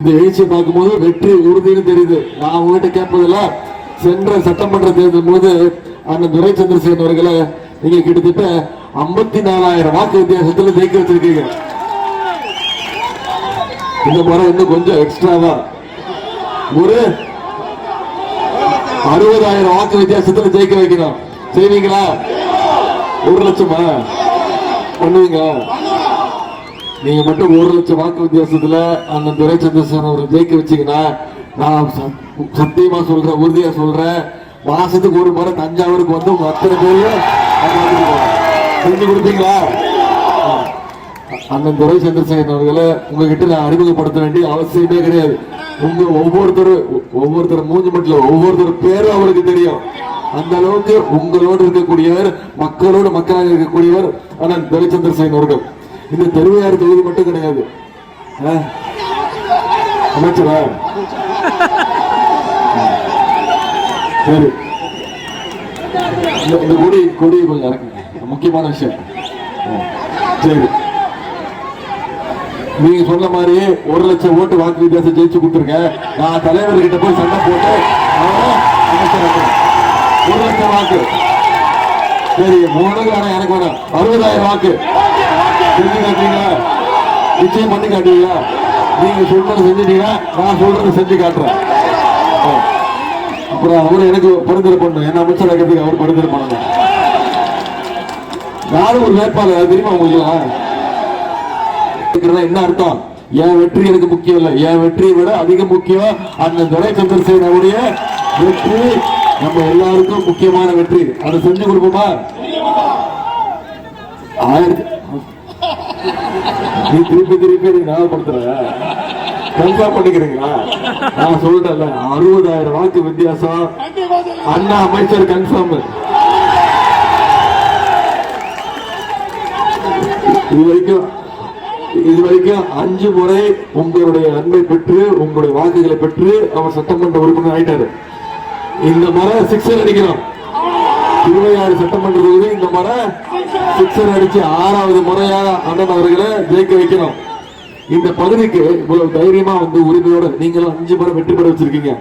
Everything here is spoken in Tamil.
இந்த எழுச்சியை பார்க்கும்போது வெற்றி உறுதினு தெரியுது. நான் உங்ககிட்ட கேட்பதில்ல, சென்ற சட்டமன்ற தேர்தல் போது அந்த துரை சந்திரசேகரன் அவர்களை நீங்க கிட்டத்தட்ட 54,000 வாக்கு வித்தியாசத்துல ஜெயிக்க வச்சிருக்கீங்க. இந்த முறை இன்னும் கொஞ்சம் எக்ஸ்ட்ராவா ஒரு 60,000 வாக்கு வித்தியாசத்துல ஜெயிக்க வைக்கணும். செய்வீங்களா? 1 லட்சமா பண்ணுவீங்க? நீங்க மட்டும் 1 லட்சம் வாக்கு வித்தியாசத்துல அந்த துரை சந்திரசேகரன் அவரை ஜெயிக்க வச்சீங்கன்னா, நான் சத்தியமா சொல்றேன், உறுதியா சொல்றேன், மாசத்துக்கு ஒரு முறை தஞ்சாவூருக்கு வந்து உங்க அத்தனை பேரையும் செஞ்சு கொடுப்பீங்களா? அந்த துரை சந்திரசேகரன் அவர்களை உங்ககிட்ட நான் அறிமுகப்படுத்த வேண்டிய அவசியமே கிடையாது. உங்க ஒவ்வொருத்தர் மூஞ்சி மட்டும் ஒவ்வொருத்தர் பேரும் அவருக்கு தெரியும். அந்த அளவுக்கு உங்களோடு இருக்கக்கூடியவர், மக்களோடு மக்களாக இருக்கக்கூடியவர் ஆனால் துரை சந்திரசேகரன் அவர்கள். இந்த தெருவையாறு தொகுதி மட்டும் கிடையாது, அமைச்சரா? சரி, இந்த கொடி கொஞ்சம் இறக்குங்க, முக்கியமான விஷயம். சரி, நீங்க சொன்ன மாதிரி 1 லட்சம் ஓட்டு வாக்கு வித்தியாசம் ஜெயிச்சு கொடுத்துருங்க. நான் தலைவர்கிட்ட போய் சண்டை போட்டு அமைச்சர் 1 லட்சம் வாக்கு. சரி, 3 வேணாம், எனக்கு வேணாம், 60,000 வாக்கு செஞ்சு காட்டுறீங்களா? நிச்சயம் பண்ணி காட்டுவீங்களா? நீங்க சொல்றது செஞ்சுட்டீங்கன்னா நான் சொல்றது செஞ்சு காட்டுறேன். அப்புறம் அவரு எனக்கு பரிந்துரை பண்ணணும், என்ன அமைச்சராக்கிறதுக்கு அவர் பரிந்துரை பண்ணணும். நானும் ஒரு வேட்பாளர், தெரியுமா உங்களுக்கு? என்ன அர்த்தம்? என் வெற்றி எனக்கு முக்கியம் இல்லை, என் வெற்றியை விட அதிக முக்கியம் அந்த துரை சந்திரசேகரனுடைய வெற்றி. நம்ம எல்லாருக்கும் முக்கியமான வெற்றி. அதை செஞ்சு கொடுப்போமா? நீ திருப்பி ஞாபகப்படுத்துற, கன்ஃபார்ம் பண்ணிக்கிறீங்களா? நான் சொல்றேன்ல, 60,000 வாக்கு வித்தியாசம். அண்ணா அமைச்சர் கன்ஃபார்ம். இது வரைக்கும் 5 முறை உங்களுடைய அன்பை பெற்று, உங்களுடைய வாக்குகளை பெற்று அவர் சட்டமன்ற உறுப்பினர் ஆயிட்டாரு. இந்த முறை 6 அடிக்கிறோம். 26 சட்டமன்ற தொகுதி இந்த முறை 6 அடிச்சு 6வது முறையாக அண்ணன் அவர்களை ஜெயிக்க வைக்கணும். இந்த பகுதிக்கு இவ்வளவு தைரியமா வந்து உரிமையோட நீங்களும் 5 முறை வெற்றி பெற வச்சிருக்கீங்க.